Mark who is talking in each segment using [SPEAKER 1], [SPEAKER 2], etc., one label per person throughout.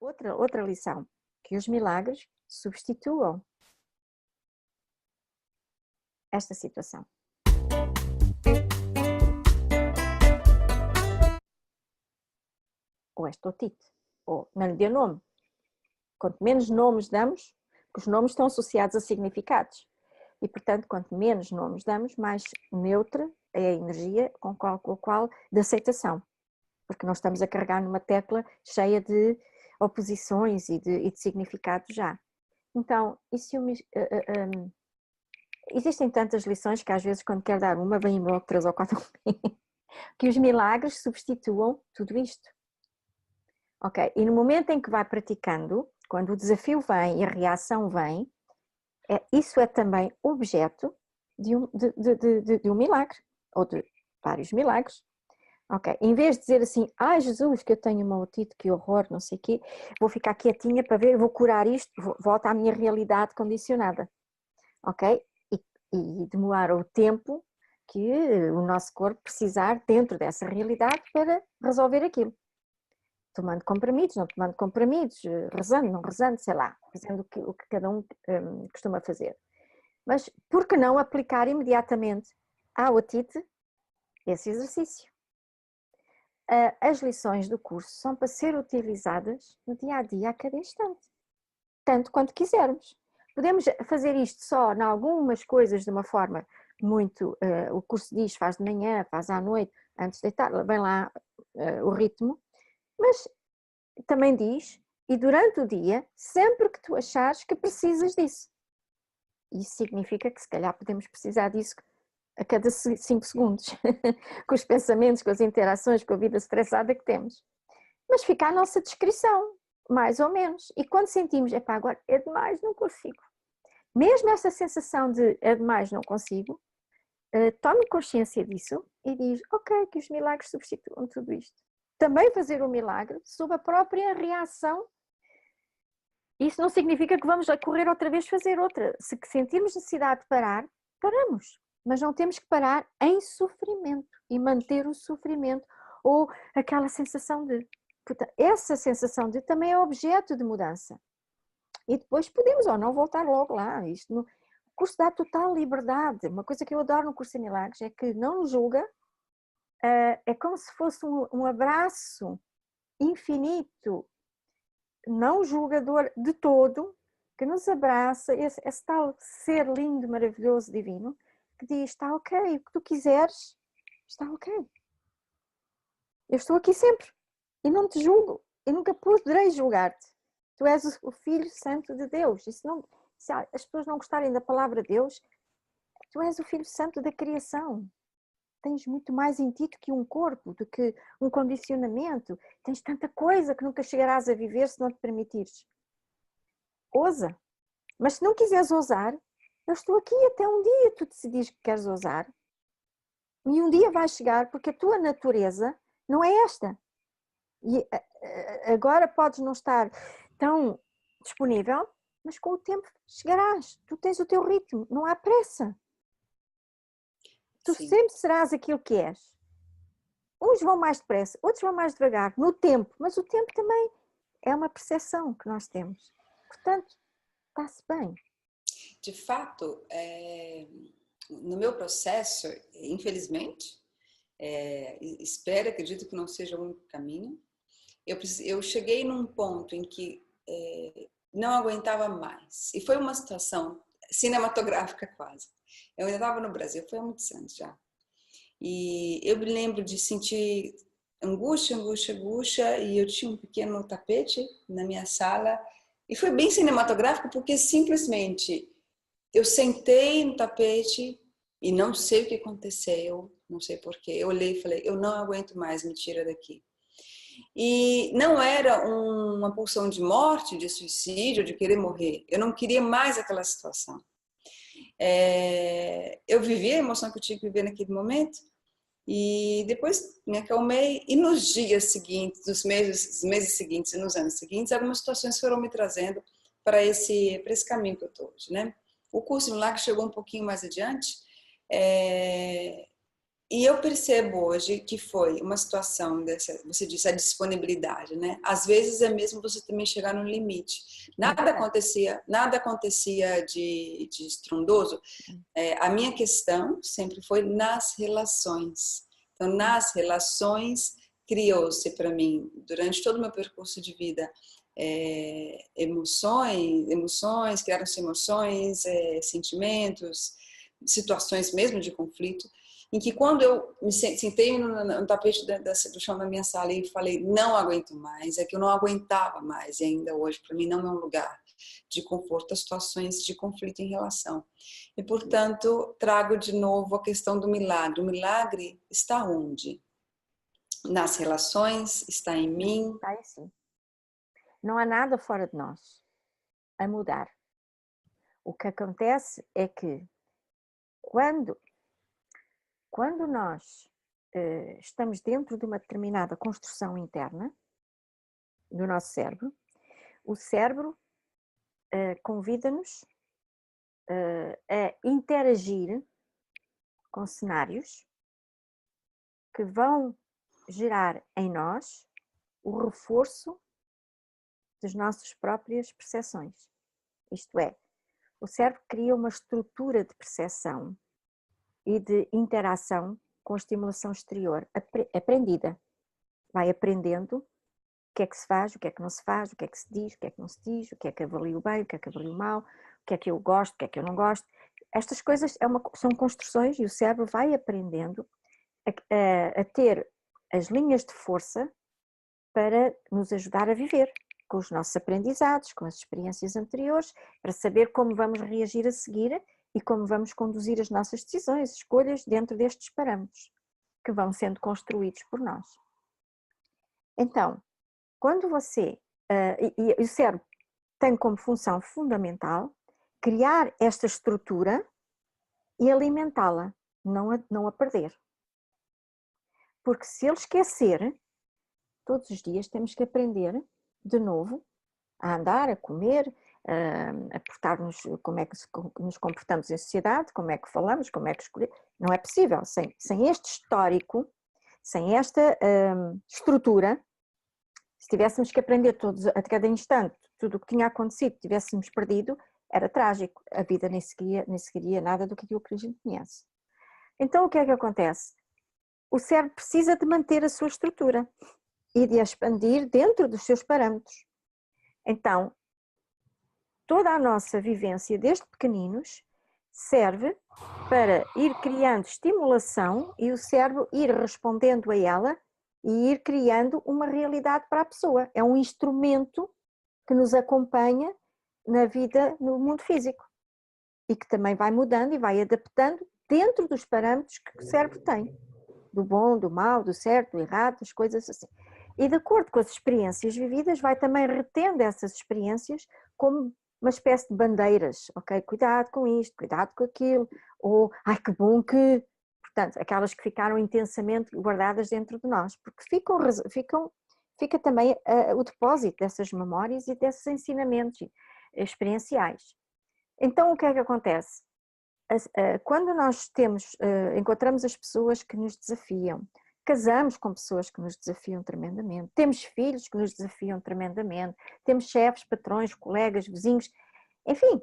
[SPEAKER 1] outra lição, que os milagres substituam esta situação. Ou esta otite, ou não lhe deu nome. Quanto menos nomes damos, porque os nomes estão associados a significados. E, portanto, quanto menos nomes damos, mais neutra é a energia com a qual de aceitação. Porque não estamos a carregar numa tecla cheia de oposições e de significados já. Então, existem tantas lições que às vezes quando quero dar uma, vem logo 3 ou 4, que os milagres substituam tudo isto. Ok? E no momento em que vai praticando, quando o desafio vem e a reação vem, isso é também objeto de um milagre, ou de vários milagres. Ok? Em vez de dizer assim, ai Jesus, que eu tenho uma otite, que horror, não sei o quê, vou ficar quietinha para ver, vou curar isto, volto à minha realidade condicionada. Ok? E demorar o tempo que o nosso corpo precisar dentro dessa realidade para resolver aquilo. Tomando comprimidos, não tomando comprimidos, rezando, não rezando, sei lá, fazendo o que cada um costuma fazer. Mas por que não aplicar imediatamente à otite esse exercício? As lições do curso são para ser utilizadas no dia a dia, a cada instante, tanto quanto quisermos. Podemos fazer isto só em algumas coisas de uma forma muito, o curso diz, faz de manhã, faz à noite, antes de deitar, bem lá o ritmo, mas também diz, e durante o dia, sempre que tu achares que precisas disso. Isso significa que se calhar podemos precisar disso a cada 5 segundos, com os pensamentos, com as interações, com a vida estressada que temos. Mas fica à nossa descrição, mais ou menos. E quando sentimos, epá, agora é demais, não consigo. Mesmo essa sensação de é demais, não consigo, tome consciência disso e diz, ok, que os milagres substituam tudo isto. Também fazer o milagre sob a própria reação. Isso não significa que vamos a correr outra vez fazer outra. Se sentirmos necessidade de parar, paramos. Mas não temos que parar em sofrimento e manter o sofrimento ou aquela sensação de... Essa sensação de também é objeto de mudança. E depois podemos ou não voltar logo lá. O curso dá total liberdade. Uma coisa que eu adoro no curso de milagres é que não nos julga, é como se fosse um abraço infinito, não julgador de todo, que nos abraça, esse tal ser lindo, maravilhoso, divino, que diz, está ok, o que tu quiseres, está ok. Eu estou aqui sempre e não te julgo e nunca poderei julgar-te. Tu és o Filho Santo de Deus. E se as pessoas não gostarem da palavra Deus, tu és o Filho Santo da criação. Tens muito mais em ti do que um corpo, do que um condicionamento. Tens tanta coisa que nunca chegarás a viver se não te permitires. Ousa. Mas se não quiseres ousar, eu estou aqui até um dia tu decidires que queres ousar. E um dia vai chegar, porque a tua natureza não é esta. E agora podes não estar tão disponível, mas com o tempo chegarás. Tu tens o teu ritmo, não há pressa. Tu
[SPEAKER 2] Sim.
[SPEAKER 1] sempre serás aquilo que és. Uns vão mais depressa, outros vão mais devagar, no tempo, mas o tempo também é uma percepção que nós temos. Portanto, está-se bem.
[SPEAKER 2] De fato, no meu processo, infelizmente, espero, acredito que não seja o único caminho, eu cheguei num ponto em que não aguentava mais. E foi uma situação cinematográfica quase. Eu ainda estava no Brasil, foi há muitos anos já. E eu me lembro de sentir angústia, e eu tinha um pequeno tapete na minha sala. E foi bem cinematográfico porque simplesmente eu sentei no tapete e não sei o que aconteceu, não sei porquê. Eu olhei e falei, eu não aguento mais, me tira daqui. E não era uma pulsão de morte, de suicídio, de querer morrer. Eu não queria mais aquela situação. Eu vivi a emoção que eu tinha que viver naquele momento e depois me acalmei. E nos dias seguintes, nos meses seguintes e nos anos seguintes, algumas situações foram me trazendo para esse caminho que eu estou hoje, né? O curso no LAC chegou um pouquinho mais adiante. E eu percebo hoje que foi uma situação dessa, você disse a disponibilidade, né? Às vezes é mesmo você também chegar no limite.
[SPEAKER 1] É verdade.
[SPEAKER 2] Nada acontecia de estrondoso. A minha questão sempre foi nas relações. Então, nas relações criou-se para mim durante todo o meu percurso de vida emoções, criaram-se emoções, sentimentos, situações mesmo de conflito, em que quando eu me sentei no tapete do chão da minha sala e falei, não aguento mais, é que eu não aguentava mais, e ainda hoje para mim não é um lugar de conforto as situações de conflito em relação. E, portanto, trago de novo a questão do milagre. O milagre está onde? Nas relações, está em mim.
[SPEAKER 1] Está aí sim. Não há nada fora de nós a mudar. O que acontece é que quando nós estamos dentro de uma determinada construção interna do nosso cérebro, o cérebro convida-nos a interagir com cenários que vão gerar em nós o reforço das nossas próprias percepções. Isto é, o cérebro cria uma estrutura de percepção e de interação com a estimulação exterior, aprendida. Vai aprendendo o que é que se faz, o que é que não se faz, o que é que se diz, o que é que não se diz, o que é que avalio bem, o que é que avalio mal, o que é que eu gosto, o que é que eu não gosto. Estas coisas são construções e o cérebro vai aprendendo a ter as linhas de força para nos ajudar a viver com os nossos aprendizados, com as experiências anteriores, para saber como vamos reagir a seguir e como vamos conduzir as nossas decisões, escolhas dentro destes parâmetros que vão sendo construídos por nós. Então, quando você, e o cérebro tem como função fundamental criar esta estrutura e alimentá-la, não a perder. Porque se ele esquecer, todos os dias temos que aprender de novo a andar, a comer, a portar-nos, como é que nos comportamos em sociedade, como é que falamos, como é que escolhemos. Não é possível, sem este histórico, sem esta estrutura, se tivéssemos que aprender todos, a cada instante, tudo o que tinha acontecido, tivéssemos perdido, era trágico. A vida nem seguiria nada do que aquilo que a gente conhece. Então o que é que acontece? O cérebro precisa de manter a sua estrutura e de a expandir dentro dos seus parâmetros. Então, toda a nossa vivência desde pequeninos serve para ir criando estimulação e o cérebro ir respondendo a ela e ir criando uma realidade para a pessoa. É um instrumento que nos acompanha na vida no mundo físico e que também vai mudando e vai adaptando dentro dos parâmetros que o cérebro tem, do bom, do mau, do certo, do errado, as coisas assim. E de acordo com as experiências vividas, vai também retendo essas experiências como uma espécie de bandeiras, ok? Cuidado com isto, cuidado com aquilo, ou ai que bom que... Portanto, aquelas que ficaram intensamente guardadas dentro de nós, porque fica também o depósito dessas memórias e desses ensinamentos experienciais. Então, o que é que acontece? Quando nós encontramos as pessoas que nos desafiam, casamos com pessoas que nos desafiam tremendamente, temos filhos que nos desafiam tremendamente, temos chefes, patrões, colegas, vizinhos, enfim,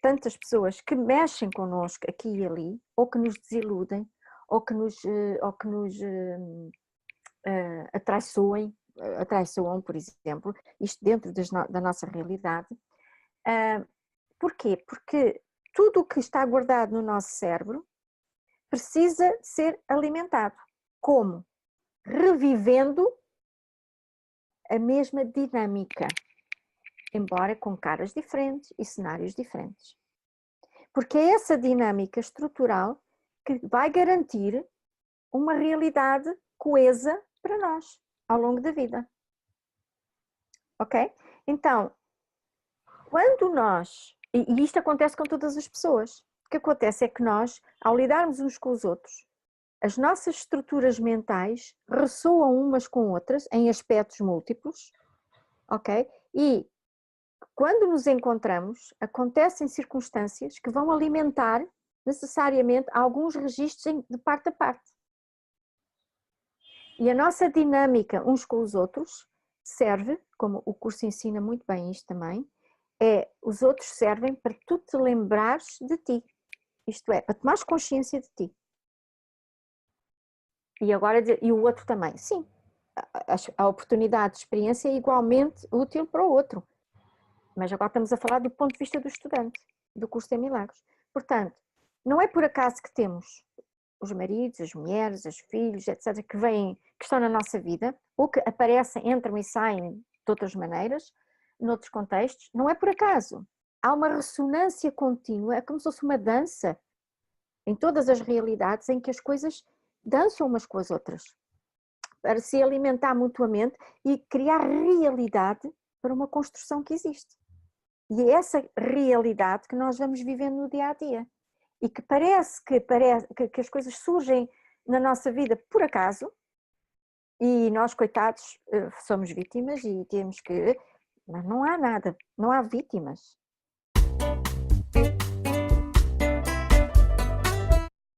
[SPEAKER 1] tantas pessoas que mexem connosco aqui e ali, ou que nos desiludem, ou que nos atraiçoam, por exemplo, isto dentro da nossa realidade. Porquê? Porque tudo o que está guardado no nosso cérebro precisa ser alimentado. Como? Revivendo a mesma dinâmica, embora com caras diferentes e cenários diferentes. Porque é essa dinâmica estrutural que vai garantir uma realidade coesa para nós ao longo da vida. Ok? Então, quando nós... E isto acontece com todas as pessoas. O que acontece é que nós, ao lidarmos uns com os outros, as nossas estruturas mentais ressoam umas com outras em aspectos múltiplos, ok? E quando nos encontramos, acontecem circunstâncias que vão alimentar necessariamente alguns registros de parte a parte. E a nossa dinâmica uns com os outros serve, como o curso ensina muito bem isto também, os outros servem para tu te lembrares de ti. Isto é, para tomares consciência de ti. E agora, e o outro também. Sim, a oportunidade de experiência é igualmente útil para o outro. Mas agora estamos a falar do ponto de vista do estudante, do curso de Milagres. Portanto, não é por acaso que temos os maridos, as mulheres, os filhos, etc., que vêm, que estão na nossa vida, ou que aparecem, entram e saem de outras maneiras, noutros contextos, não é por acaso. Há uma ressonância contínua, é como se fosse uma dança em todas as realidades em que as coisas dançam umas com as outras, para se alimentar mutuamente e criar realidade para uma construção que existe. E é essa realidade que nós vamos vivendo no dia a dia. E que parece que as coisas surgem na nossa vida por acaso, e nós, coitados, somos vítimas e temos que... Mas não há nada, não há vítimas.